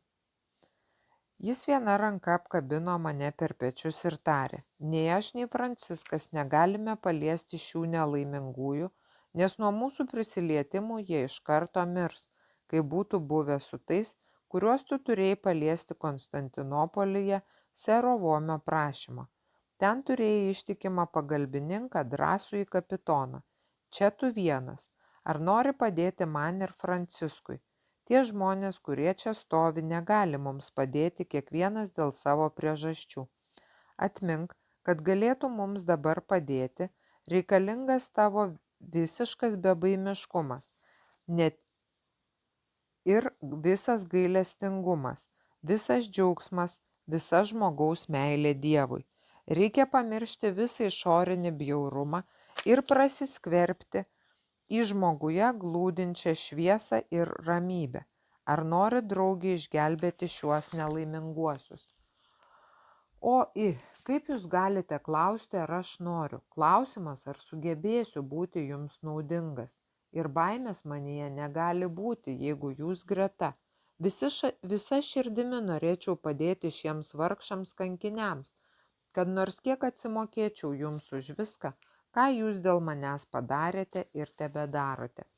jis viena ranka apkabino mane per pečius ir tarė, nei aš, nei Franciskas negalime paliesti šių nelaimingųjų, nes nuo mūsų prisilietimų jie iš karto mirs, kai būtų buvę su tais, kuriuos tu turėjai paliesti Konstantinopolyje sero Vomio prašymo. Ten turėjai ištikimą pagalbininką, drąsųjį kapitoną. Čia tu vienas. Ar nori padėti man ir Franciskui? Tie žmonės, kurie čia stovi, negali mums padėti kiekvienas dėl savo priežasčių. Atmink, kad galėtų mums dabar padėti, reikalingas tavo visiškas bebaimiškumas, net ir visas gailestingumas, visas džiaugsmas, visa žmogaus meilė Dievui. Reikia pamiršti visą išorinį bjaurumą ir prasiskverbti į žmoguje glūdinčią šviesą ir ramybę. Ar nori draugė išgelbėti šiuos nelaiminguosius? Kaip jūs galite klausti, ar aš noriu? Klausimas, ar sugebėsiu būti jums naudingas. Ir baimės manyje negali būti, jeigu jūs greta. Visa širdimi norėčiau padėti šiems vargšams kankiniams, kad nors kiek atsimokėčiau jums už viską, ką jūs dėl manęs padarėte ir tebedarote.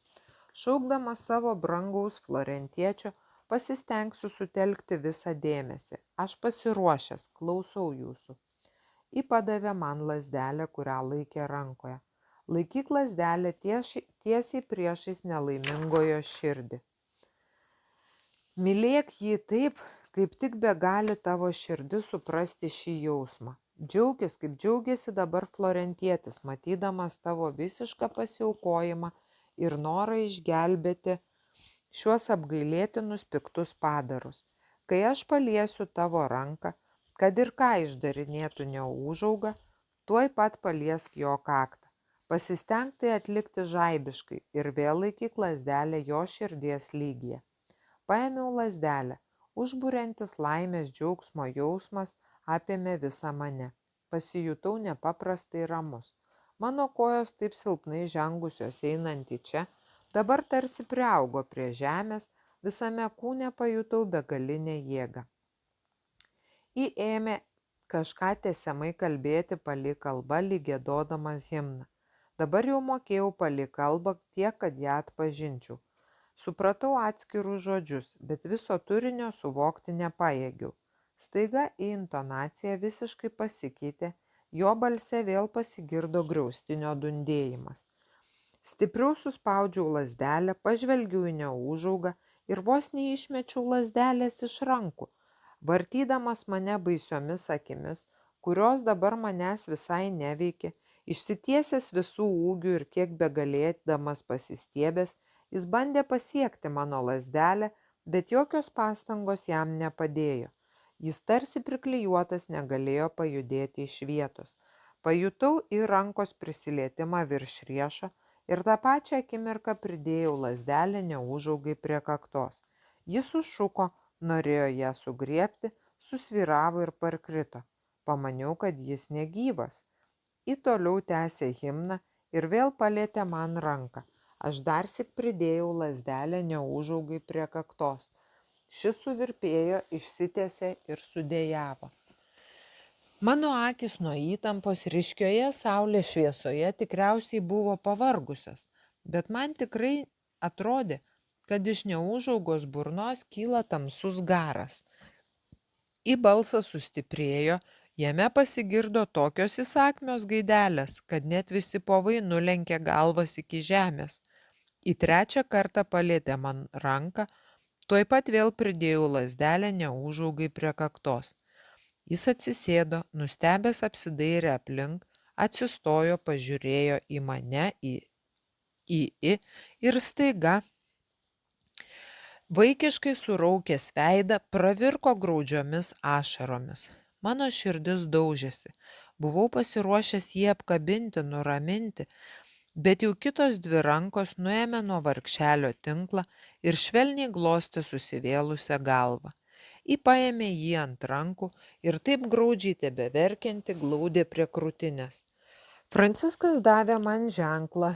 Šaukdamas savo brangaus florentiečio, pasistengsiu sutelkti visą dėmesį. Aš pasiruošęs, klausau jūsų. Ji padavė man lazdelę, kurią laikė rankoje. Laikyk lazdelę tiesiai priešais nelaimingojo širdį. Mylėk jį taip, kaip tik begali tavo širdis suprasti šį jausmą. Džiaugis, kaip džiaugiasi dabar florentietis, matydamas tavo visišką pasiaukojimą ir norą išgelbėti šiuos apgailėtinus piktus padarus. Kai aš paliesiu tavo ranką, kad ir ką išdarinėtų Neūžauga, tuoj pat paliesk jo kaktą. Pasistenk tai atlikti žaibiškai ir vėl laikyk lazdelę jo širdies lygyje. Paėmiau lazdelę. Užburiantis laimės džiaugsmo jausmas apėmė visą mane. Pasijutau nepaprastai ramus. Mano kojos taip silpnai žengusios einant į čia, dabar tarsi priaugo prie žemės, visame kūne pajutau begalinę jėgą. Ji ėmė kažką tęsiamai kalbėti palei kalbą, lyg giedodamas himną. Dabar jau mokėjau palei kalbą tiek, kad ją atpažinčiau. Supratau atskirus žodžius, bet viso turinio suvokti nepajėgiau. Staiga į intonaciją visiškai pasikeitė, jo balse vėl pasigirdo griaustinio dundėjimas. Stipriau suspaudžiau lazdelę, pažvelgiau į Neūžaugą ir vos neišmečiau lazdelės iš rankų. Vartydamas mane baisiomis akimis, kurios dabar manęs visai neveikė, išsitiesęs visų ūgių ir kiek begalėdamas pasistiebęs, jis bandė pasiekti mano lazdelę, bet jokios pastangos jam nepadėjo. Jis tarsi priklijuotas negalėjo pajudėti iš vietos. Pajutau į rankos prisilietimą virš riešo ir tą pačią akimirką pridėjau lazdelę Neūžaugai prie kaktos. Jis sušuko, norėjo ją sugriebti, susvyravo ir parkrito. Pamaniau, kad jis negyvas. Ji toliau tęsė himną ir vėl palietė man ranką. Aš darsik pridėjau lazdelę Neūžaugai prie kaktos. Šis suvirpėjo, išsitiesė ir sudejavo. Mano akis nuo įtampos ryškioje saulės šviesoje tikriausiai buvo pavargusios, bet man tikrai atrodė, kad iš Neūžaugos burnos kyla tamsus garas. Į balsą sustiprėjo, jame pasigirdo tokios įsakmios gaidelės, kad net visi povai nulenkė galvas iki žemės. Į trečią kartą palietė man ranką, tuoj pat vėl pridėjau lazdelę Neūžaugai prie kaktos. Jis atsisėdo, nustebęs apsidairė aplink, atsistojo, pažiūrėjo į mane, ir staiga, vaikiškai suraukęs veidą, pravirko graudžiomis ašaromis. Mano širdis daužėsi. Buvau pasiruošęs jį apkabinti, nuraminti, bet jau kitos dvi rankos nuėmė nuo vargšelio tinklą ir švelniai glostė susivėlusią galvą. Ji paėmė jį ant rankų ir taip graudžiai tebeverkianti glaudė prie krūtinės. Franciskas davė man ženklą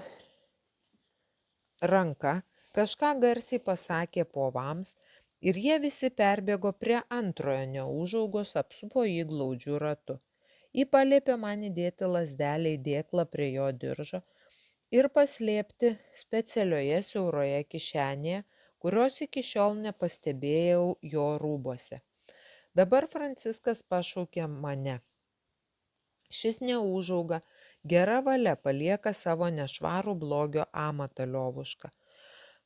ranka, kažką garsiai pasakė povams ir jie visi perbėgo prie antrojo Neūžaugos, apsupo jį glaudžiu ratu. Ji paliepė man įdėti lazdelę į dėklą prie jo diržo ir paslėpti specialioje siauroje kišenėje, kurios iki šiol nepastebėjau jo rūbuose. Dabar Franciskas pašaukė mane. Šis Neūžauga gera valia palieka savo nešvarų blogio amatą liovušką.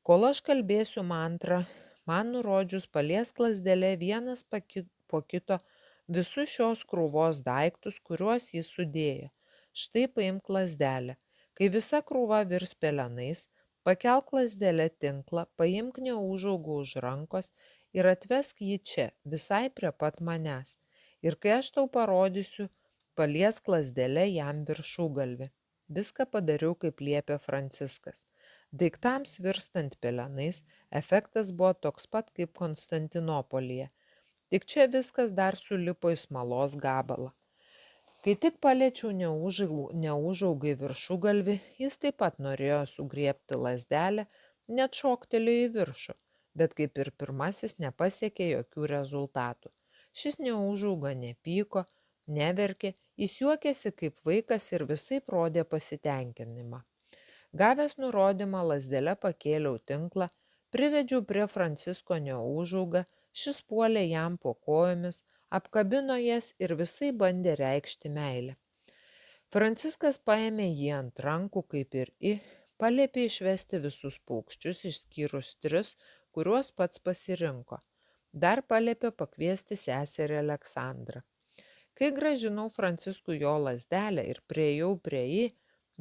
Kol aš kalbėsiu mantrą, man nurodžius paliesk lazdelę vienas po kito visus šios krūvos daiktus, kuriuos jis sudėjo. Štai paimk lazdelę. Kai visa krūva virs pelenais, pakelk lazdelę tinklą, paimk Neūžaugą už rankos ir atvesk jį čia, visai prie pat manęs. Ir kai aš tau parodysiu, paliesk lazdelę jam viršugalvį. Viską padariau, kaip liepė Franciskas. Daiktams virstant pelenais, efektas buvo toks pat kaip Konstantinopolyje. Tik čia viskas dar sulipo į smalos gabalą. Kai tik paliečiau Neūžaugai viršugalvį, jis taip pat norėjo sugriebti lazdelę, net šoktelėjo į viršų, bet kaip ir pirmasis nepasiekė jokių rezultatų. Šis Neūžauga nepyko, neverkė, jis juokėsi kaip vaikas ir visaip rodė pasitenkinimą. Gavęs nurodymą lazdele pakėliau tinklą, privedžiau prie Francisko Neūžaugą, šis puolė jam po kojomis, apkabino jas ir visai bandė reikšti meilę. Franciskas paėmė jį ant rankų kaip ir paliepė išvesti visus paukščius išskyrus 3, kuriuos pats pasirinko. Dar paliepė pakviesti seserį Aleksandrą. Kai grąžinau Franciskui jo lazdelę ir priėjau prie jį,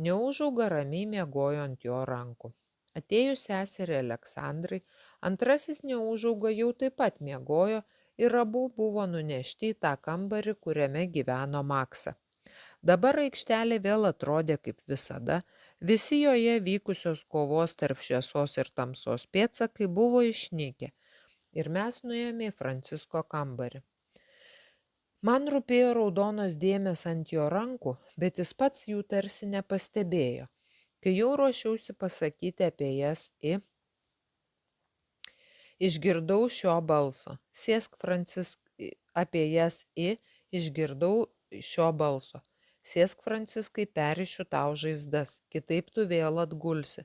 Neūžauga ramiai miegojo ant jo rankų. Atėjus seserį Aleksandrai, antrasis Neūžauga jau taip pat miegojo ir abu buvo nunešti į tą kambarį, kuriame gyveno Maksa. Dabar aikštelė vėl atrodė kaip visada, visi joje vykusios kovos tarp šviesos ir tamsos pėdsakai buvo išnykę ir mes nuėjome į Francisko kambarį. Man rūpėjo raudonos dėmės ant jo rankų, bet jis pats jų tarsi nepastebėjo. Kai jau ruošiausi pasakyti apie jas išgirdau šio balso. Sėsk Sėsk, Franciskai, perrišiu tau žaizdas, kitaip tu vėl atgulsi.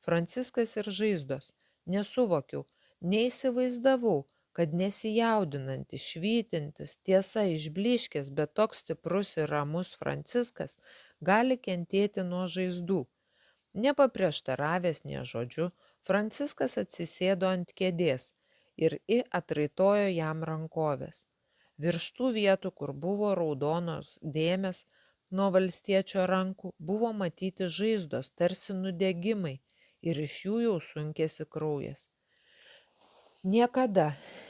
Franciskas ir žaizdos. Nesuvokiau, neįsivaizdavau, kad nesijaudinantis, švytintis, tiesa išblyškęs, bet toks stiprus ir ramus Franciskas gali kentėti nuo žaizdų. Nepaprieštaravęs nė žodžiu, Franciskas atsisėdo ant kėdės ir atraitojo jam rankoves. Virš tų vietų, kur buvo raudonos dėmės nuo valstiečio rankų, buvo matyti žaizdos, tarsi nudegimai, ir iš jų jau sunkėsi kraujas. Niekada,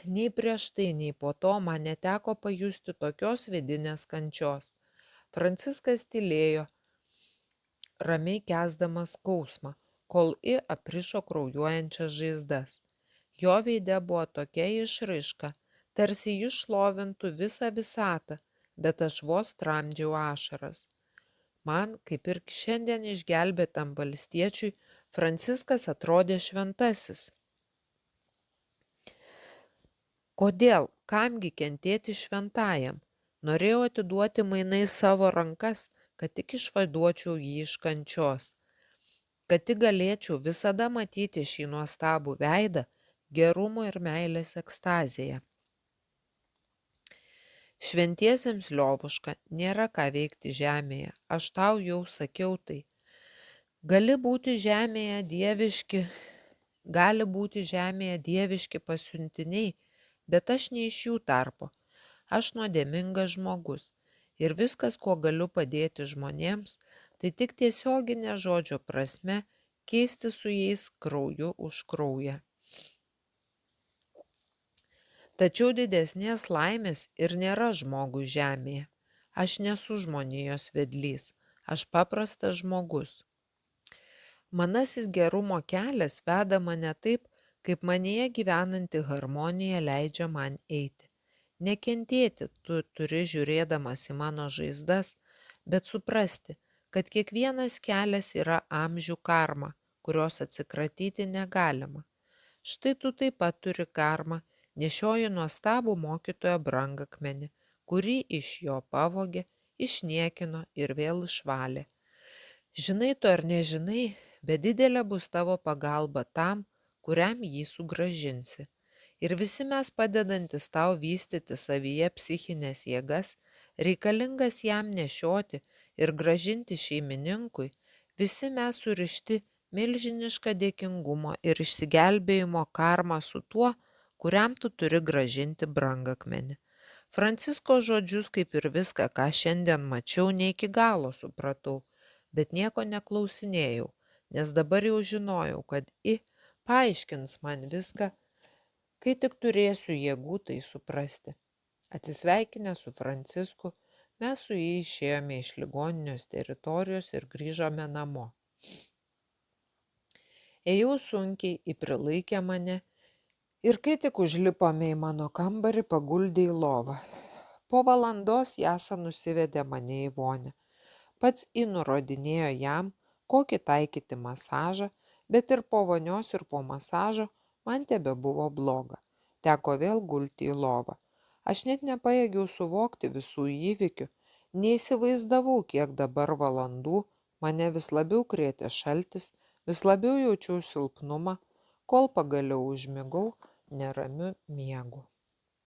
nei prieš tai, nei po to man neteko pajusti tokios vidinės kančios. Franciskas tylėjo, ramiai kęsdamas skausmą, kol aprišo kraujuojančias žaizdas. Jo veide buvo tokia išraiška, tarsi jis šlovintų visą visatą, bet aš vos tramdžiau ašaras. Man, kaip ir šiandien išgelbėtam valstiečiui, Franciskas atrodė šventasis. Kodėl, kamgi kentėti šventajam? Norėjau atiduoti mainais savo rankas, kad tik išvaduočiau jį iš kančios, kad tik galėčiau visada matyti šį nuostabų veidą gerumo ir meilės ekstazėje. Šventiesiems Liovuška, nėra ką veikti žemėje, aš tau jau sakiau tai. Gali būti žemėje dieviški pasiuntiniai, bet aš ne iš jų tarpo. Aš nuodėmingas žmogus ir viskas, kuo galiu padėti žmonėms, tai tik tiesioginė žodžio prasme keisti su jais krauju už kraują. Tačiau didesnės laimės ir nėra žmogui žemėje. Aš nesu žmonijos vedlys, aš paprastas žmogus. Manasis gerumo kelias veda mane taip, kaip manyje gyvenanti harmonija leidžia man eiti. Nekentėti tu turi žiūrėdamas į mano žaizdas, bet suprasti, kad kiekvienas kelias yra amžių karma, kurios atsikratyti negalima. Štai tu taip pat turi karmą, nešioji nuostabų mokytojo brangakmenį, kurį iš jo pavogė, išniekino ir vėl išvalė. Žinai to ar nežinai, bet didelė bus tavo pagalba tam, kuriam jį sugrąžinsi. Ir visi mes padedantis tau vystyti savyje psichinės jėgas, reikalingas jam nešioti ir grąžinti šeimininkui, visi mes surišti milžinišką dėkingumo ir išsigelbėjimo karmą su tuo, kuriam tu turi grąžinti brangakmenį. Francisko žodžius, kaip ir viską, ką šiandien mačiau, ne iki galo supratau, bet nieko neklausinėjau, nes dabar jau žinojau, kad paaiškins man viską, kai tik turėsiu jėgų tai suprasti. Atsisveikinę su Francisku, mes su jį išėjome iš ligoninės teritorijos ir grįžome namo. Ėjau sunkiai, prilaikė mane ir kai tik užlipome į mano kambarį, paguldė į lovą. Po valandos Jasa nusivedė mane į vonią. Pats nurodinėjo jam, kokį taikyti masažą, bet ir po vonios ir po masažo man tebebuvo bloga. Teko vėl gulti į lovą. Aš net nepajėgiau suvokti visų įvykių, neįsivaizdavau, kiek dabar valandų, mane vis labiau krėtė šaltis, vis labiau jaučiau silpnumą, kol pagaliau užmigau neramiu miegu.